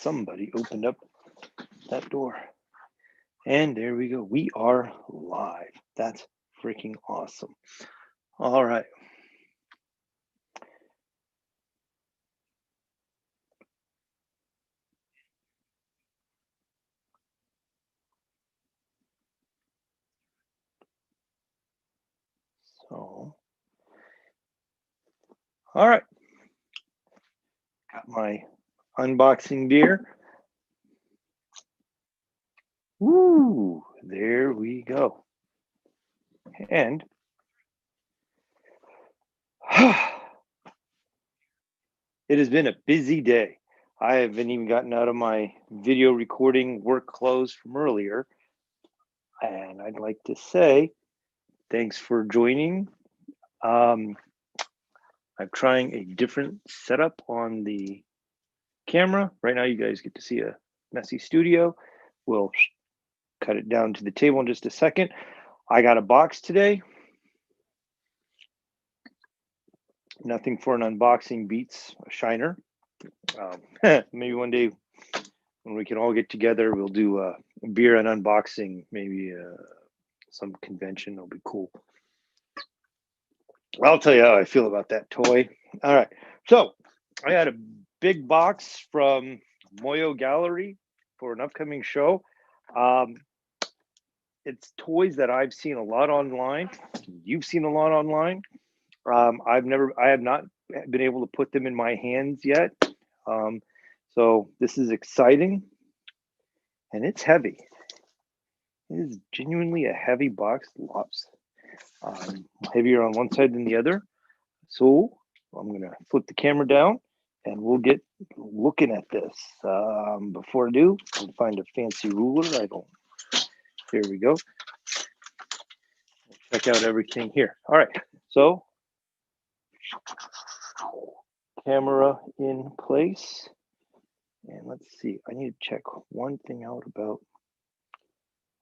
somebody opened up that door. And there we go. We are live. That's freaking awesome. All right. So, all right. Got my unboxing beer. Woo, there we go. And it has been a busy day. I haven't even gotten out of my video recording work clothes from earlier. And I'd like to say thanks for joining. I'm trying a different setup on the camera. Right now, you guys get to see a messy studio. We'll cut it down to the table in just a second. I got a box today. Nothing for an unboxing beats a shiner. Maybe one day when we can all get together, we'll do a beer and unboxing, maybe some convention. It'll be cool. I'll tell you how I feel about that toy. All right. So I had a big box from Moyo Gallery for an upcoming show. It's toys that I've seen a lot online. You've seen a lot online. I have not been able to put them in my hands yet. So this is exciting, and it's heavy. It is genuinely a heavy box. Lots heavier on one side than the other. So I'm gonna flip the camera down, and we'll get looking at this. Before I do, I'll find a fancy ruler. Here we go. Check out everything here. All right, so camera in place. And let's see, I need to check one thing out about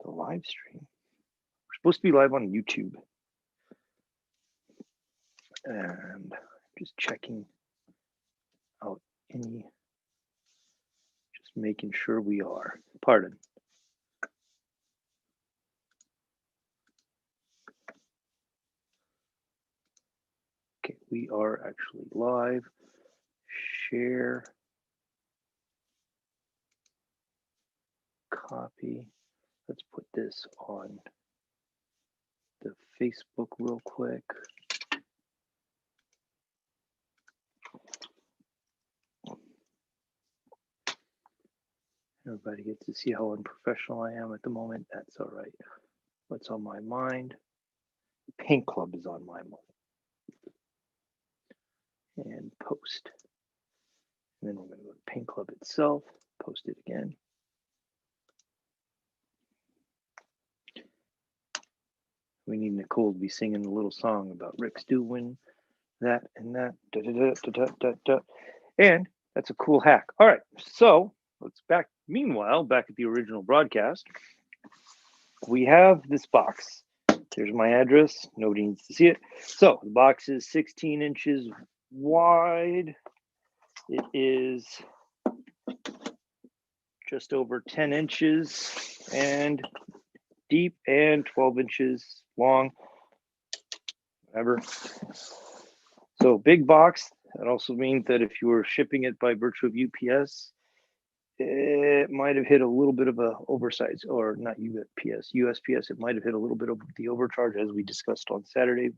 the live stream. We're supposed to be live on YouTube. And just checking out just making sure we are. Pardon. Okay, we are actually live. Share. Copy. Let's put this on the Facebook real quick. Everybody gets to see how unprofessional I am at the moment. That's all right. What's on my mind? The Paint Club is on my mind. And post. And then we're going to go to Paint Club itself, post it again. We need Nicole to be singing a little song about Rick's doing that and that. Da, da, da, da, da, da. And that's a cool hack. All right, so let's back. Meanwhile, back at the original broadcast, we have this box. There's my address. Nobody needs to see it. So the box is 16 inches wide. It is just over 10 inches and deep and 12 inches long. Whatever. So big box. That also means that if you were shipping it by virtue of UPS, it might have hit a little bit of a oversize, or not UPS, USPS. It might have hit a little bit of the overcharge, as we discussed on Saturday.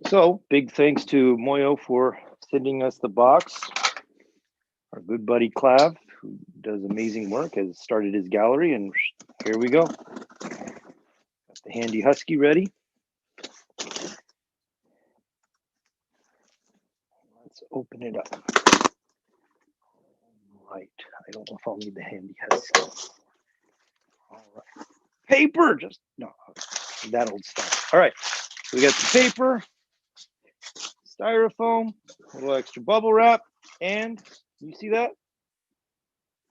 So big thanks to Moyo for sending us the box. Our good buddy Clav, who does amazing work, has started his gallery, and here we go. Got the handy Husky ready. Let's open it up. Right, I don't know if I'll need the handy Husky. All right, paper, just no, that old stuff. All right, we got the paper, styrofoam, a little extra bubble wrap, and you see that?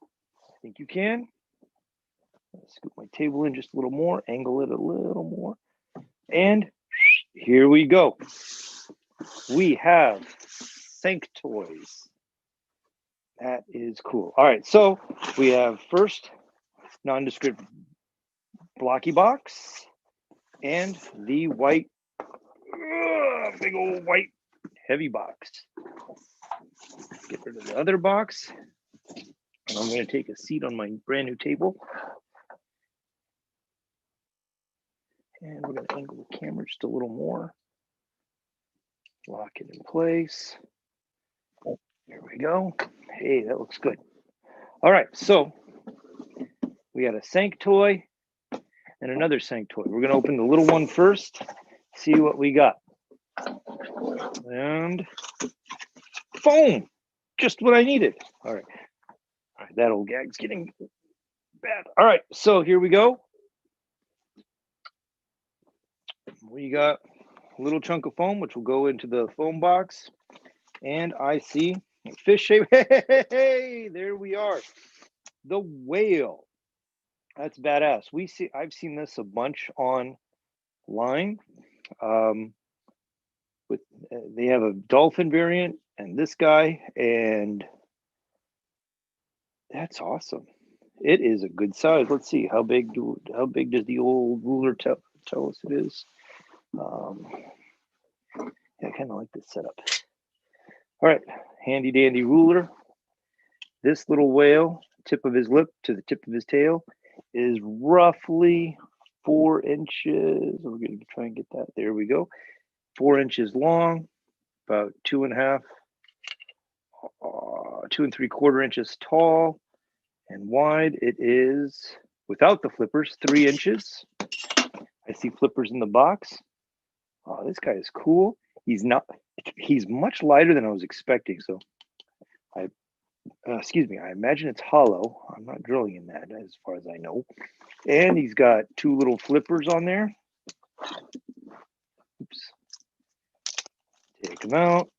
I think you can. Scoop my table in just a little more, angle it a little more, and here we go. We have Sync Toys. That is cool. All right, so we have first nondescript blocky box and the white, big old white heavy box. Get rid of the other box. And I'm going to take a seat on my brand new table. And we're going to angle the camera just a little more. Lock it in place. There we go. Hey, that looks good. All right, so we got a Sank toy and another Sank toy. We're going to open the little one first, see what we got. And foam, just what I needed. All right, that old gag's getting bad. All right, so here we go. We got a little chunk of foam, which will go into the foam box. And I see a fish shape. Hey, there we are. The whale. That's badass. I've seen this a bunch online. They have a dolphin variant and this guy, and that's awesome. It is a good size. Let's see how big does the old ruler tell us it is. Yeah, I kind of like this setup. All right, handy dandy ruler. This little whale, tip of his lip to the tip of his tail, is roughly 4 inches. We're going to try and get that. There we go. 4 inches long, about 2.5, 2 3/4 inches tall, and wide. It is, without the flippers, 3 inches. I see flippers in the box. Oh, this guy is cool. He's much lighter than I was expecting. So excuse me, I imagine it's hollow. I'm not drilling in that as far as I know. And he's got 2 little flippers on there. Oops. Take him out.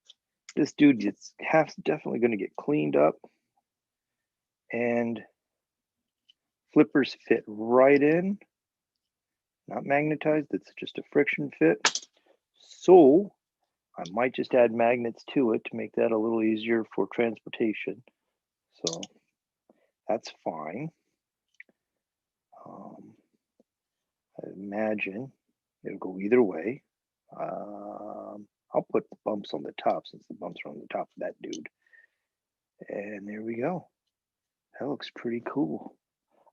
This dude is definitely going to get cleaned up. And flippers fit right in. Not magnetized, it's just a friction fit. So I might just add magnets to it to make that a little easier for transportation. So that's fine. I imagine it'll go either way. I'll put the bumps on the top since the bumps are on the top of that dude. And there we go. That looks pretty cool.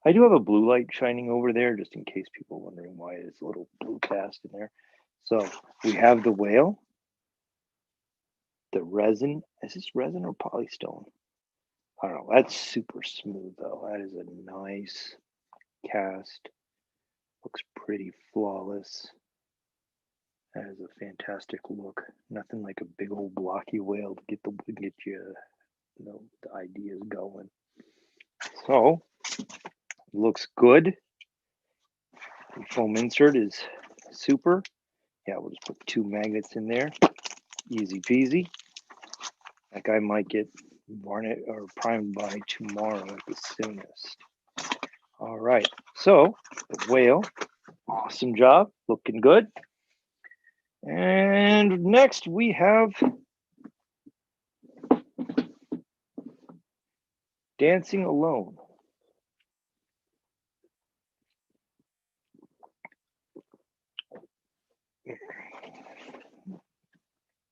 I do have a blue light shining over there just in case people are wondering why there's a little blue cast in there. So we have the whale, the resin. Is this resin or polystone? I don't know. That's super smooth though. That is a nice cast. Looks pretty flawless. That is a fantastic look. Nothing like a big old blocky whale to get you know, the ideas going. So looks good. The foam insert is super. Yeah, we'll just put 2 magnets in there. Easy peasy. That guy might get varnish or primed by tomorrow at the soonest. All right, so the whale, awesome job, looking good. And next we have Dancing Alone.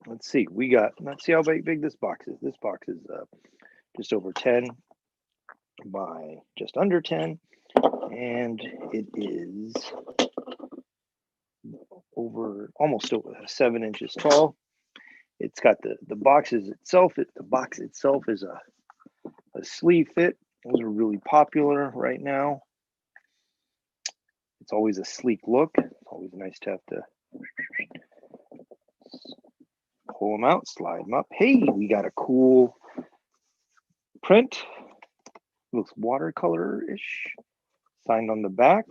Let's see, let's see how big this box is. This box is just over 10 by just under 10. And it is almost over 7 inches tall. It's got the boxes itself. The box itself is a sleeve fit. Those are really popular right now. It's always a sleek look. It's always nice to have to pull them out, slide them up. Hey, we got a cool print. Looks watercolor-ish. Signed on the back.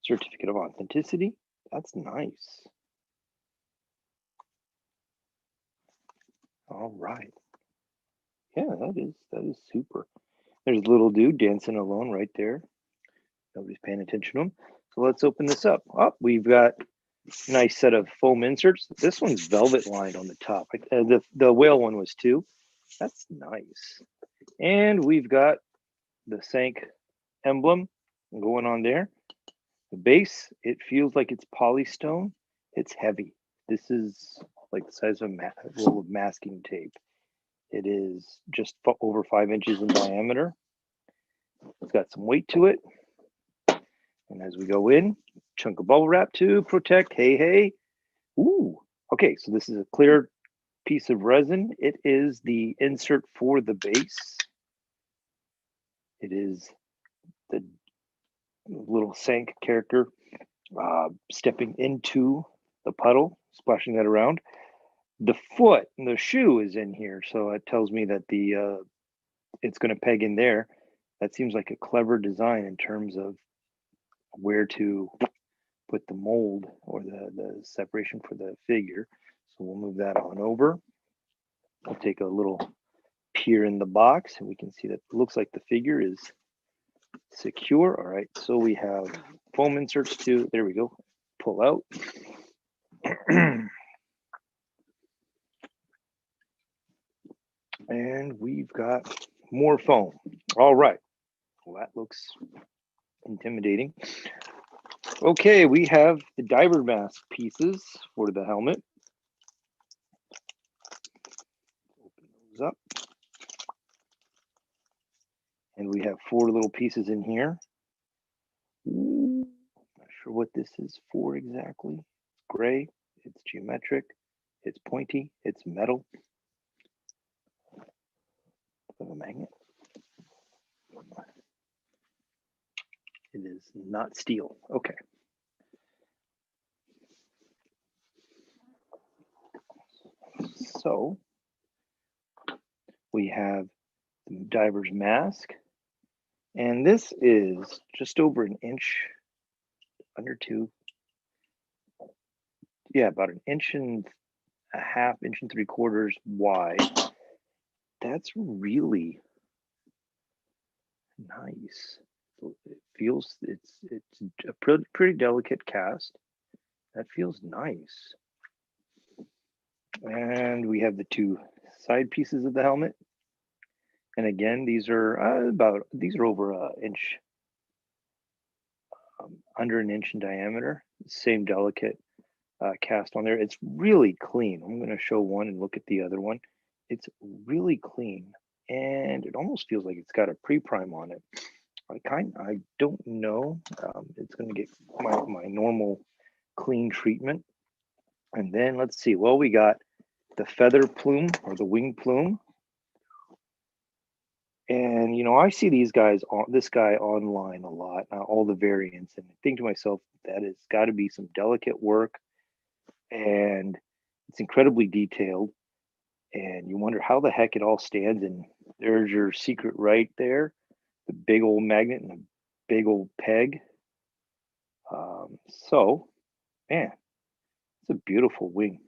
Certificate of authenticity. That's nice. All right. Yeah, that is super. There's a little dude dancing alone right there. Nobody's paying attention to him. So let's open this up. Oh, we've got a nice set of foam inserts. This one's velvet lined on the top. The whale one was too. That's nice. And we've got the Sank emblem going on there. The base, it feels like it's polystone. It's heavy. This is like the size of a roll of masking tape. It is just over 5 inches in diameter. It's got some weight to it. And as we go in, chunk of bubble wrap to protect. Hey, hey. Ooh. Okay, so this is a clear piece of resin. It is the insert for the base. It is the little Sank character stepping into the puddle, splashing that around. The foot and the shoe is in here, so it tells me that the it's going to peg in there. That seems like a clever design in terms of where to put the mold or the separation for the figure. So we'll move that on over. I'll take a little peer in the box and we can see that it looks like the figure is secure. All right, so we have foam inserts too. There we go. Pull out. And we've got more foam. All right. Well, that looks intimidating. Okay, we have the diver mask pieces for the helmet. Open those up. And we have 4 little pieces in here. Ooh, not sure what this is for exactly. It's gray, it's geometric, it's pointy, it's metal. Of a magnet. It is not steel. Okay. So we have the diver's mask, and this is just over an inch, under 2. Yeah, about an inch and a half, inch and 3/4 wide. That's really nice. It feels it's a pretty delicate cast. That feels nice. And we have the 2 side pieces of the helmet. And again, these are over an inch, under an inch in diameter. Same delicate cast on there. It's really clean. I'm going to show one and look at the other one. It's really clean, and it almost feels like it's got a pre-prime on it. I don't know. It's going to get my normal clean treatment. And then let's see. Well, we got the feather plume or the wing plume. And, you know, I see this guy online a lot, all the variants, and I think to myself, that has got to be some delicate work, and it's incredibly detailed. And you wonder how the heck it all stands. And there's your secret right there, the big old magnet and the big old peg. So, man, it's a beautiful wing.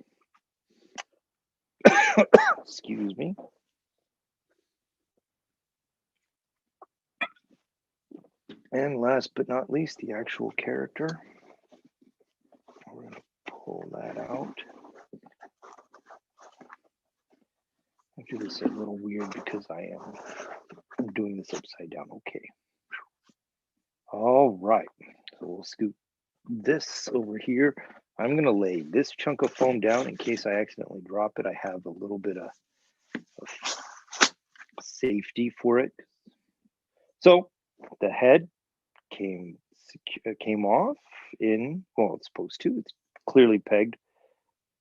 Excuse me. And last but not least, the actual character. We're going to pull that out. I do this a little weird because I'm doing this upside down. Okay. All right. So we'll scoop this over here. I'm going to lay this chunk of foam down in case I accidentally drop it. I have a little bit of safety for it. So the head came off in, well, it's supposed to. It's clearly pegged,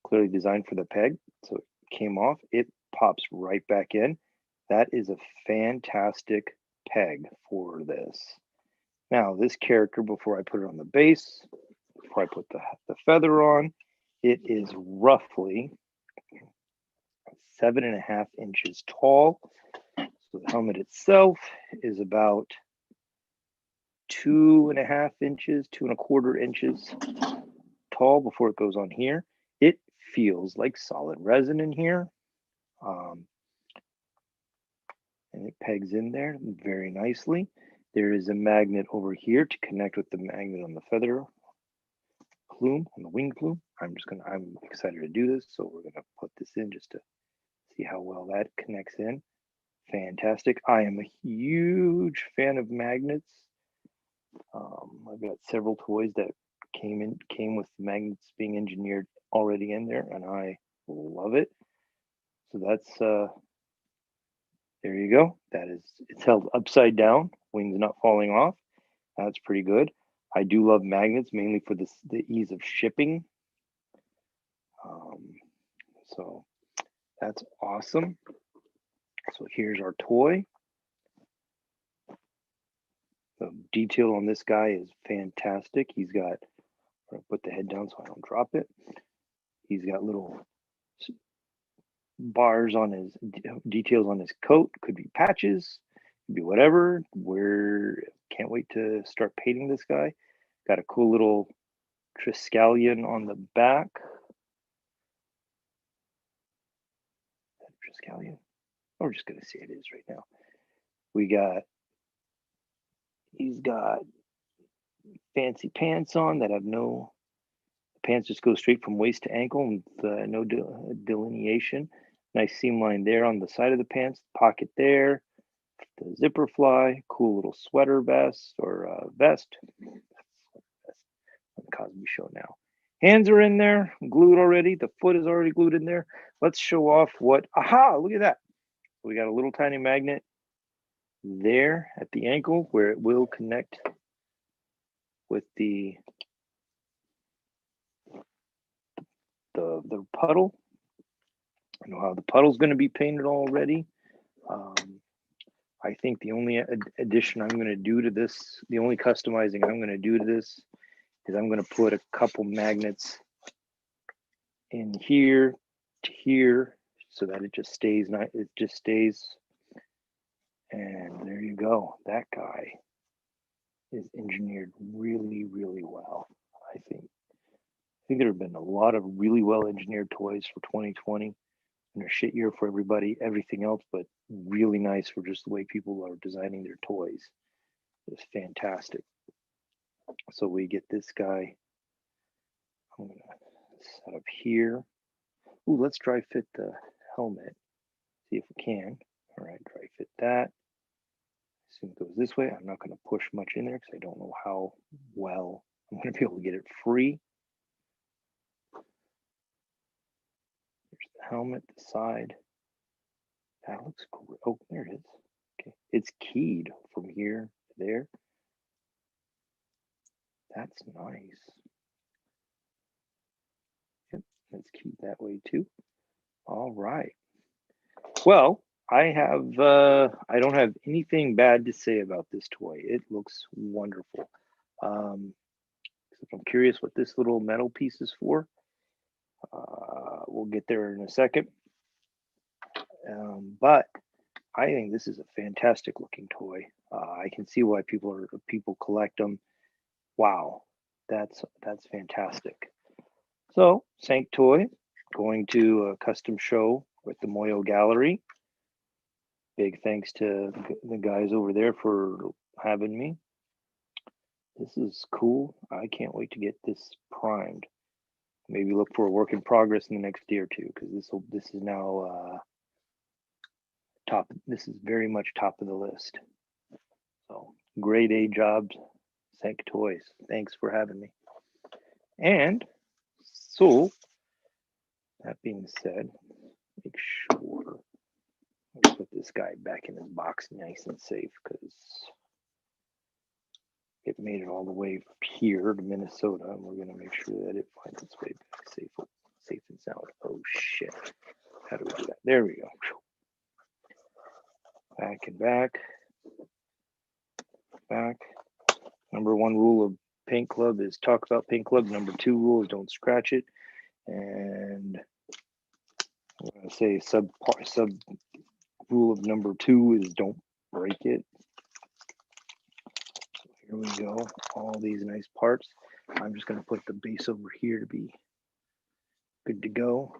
clearly designed for the peg. So it came off. It pops right back in. That is a fantastic peg for this. Now, this character, before I put it on the base, before I put the feather on, it is roughly 7.5 inches tall. So the helmet itself is about 2.5 inches, 2.25 inches tall before it goes on here. It feels like solid resin in here. And it pegs in there very nicely. There is a magnet over here to connect with the magnet on the feather plume, on the wing plume. I'm excited to do this. So we're gonna put this in just to See how well that connects in. Fantastic. I am a huge fan of magnets. I've got several toys that came with magnets being engineered already in there, and I love it. So that's there you go. It's held upside down, wings not falling off. That's pretty good. I do love magnets mainly for the ease of shipping. So that's awesome. So here's our toy. The detail on this guy is fantastic. He's got, I'm gonna put the head down so I don't drop it. He's got little bars on his details on his coat. Could be patches, could be whatever. Can't wait to start painting this guy. Got a cool little Triskelion on the back. Triskelion. We're just gonna say it is right now. He's got fancy pants on that have no, the pants just go straight from waist to ankle with no delineation. Nice seam line there on the side of the pants, pocket there, the zipper fly, cool little sweater vest or vest. That's on the Cosby Show now. Hands are in there, glued already. The foot is already glued in there. Let's show off aha, look at that. We got a little tiny magnet there at the ankle where it will connect with the puddle. I know how the puddle's going to be painted already. I think the only addition I'm going to do to this, the only customizing I'm going to do to this is I'm going to put a couple magnets in here to here so that it just stays nice. It just stays. And there you go. That guy is engineered really, really well. I think there have been a lot of really well engineered toys for 2020 and a shit year for everything else, but really nice for just the way people are designing their toys. It's fantastic. So we get this guy. I'm gonna set up here. Ooh, let's dry fit the helmet. See if we can. All right, dry fit that. Assume it goes this way. I'm not going to push much in there because I don't know how well I'm going to be able to get it free. There's the helmet, the side. That looks cool. Oh, there it is. Okay, it's keyed from here to there. That's nice. Yep, it's keyed that way too. All right. Well, I don't have anything bad to say about this toy. It looks wonderful. I'm curious what this little metal piece is for. We'll get there in a second. But I think this is a fantastic looking toy. I can see why people collect them. Wow, that's fantastic. So, Sank toy, going to a custom show with the Moyo Gallery. Big thanks to the guys over there for having me. This is cool. I can't wait to get this primed. Maybe look for a work in progress in the next day or two, because this is now top. This is very much top of the list. So grade A jobs, Sank Toys. Thanks for having me. And so that being said, make sure I put this guy back in his box nice and safe, because it made it all the way here to Minnesota, and we're going to make sure that it finds its way back safe and sound. Oh shit! How do we do that? There we go. Back and back. Number one rule of Paint Club is talk about Paint Club. Number two rule is don't scratch it. And I'm going to say sub rule of number two is don't break it. So here we go. All these nice parts. I'm just going to put the base over here to be good to go.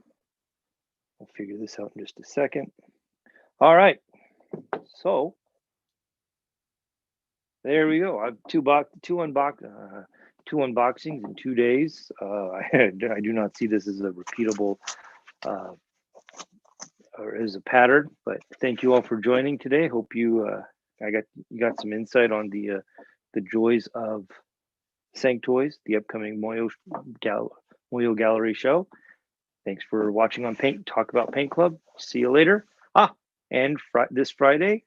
I'll figure this out in just a second. All right. So there we go. I have two unboxings in 2 days. I do not see this as a repeatable or is a pattern. But thank you all for joining today. Hope you you got some insight on the joys of Sanctoys, the upcoming Moyo Gallery show. Thanks for watching on Talk About Paint Club. See you later. And this Friday,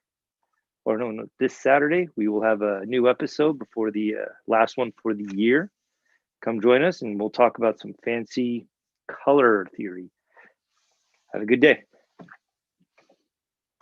or no, this Saturday, we will have a new episode before the last one for the year. Come join us and we'll talk about some fancy color theory. Have a good day.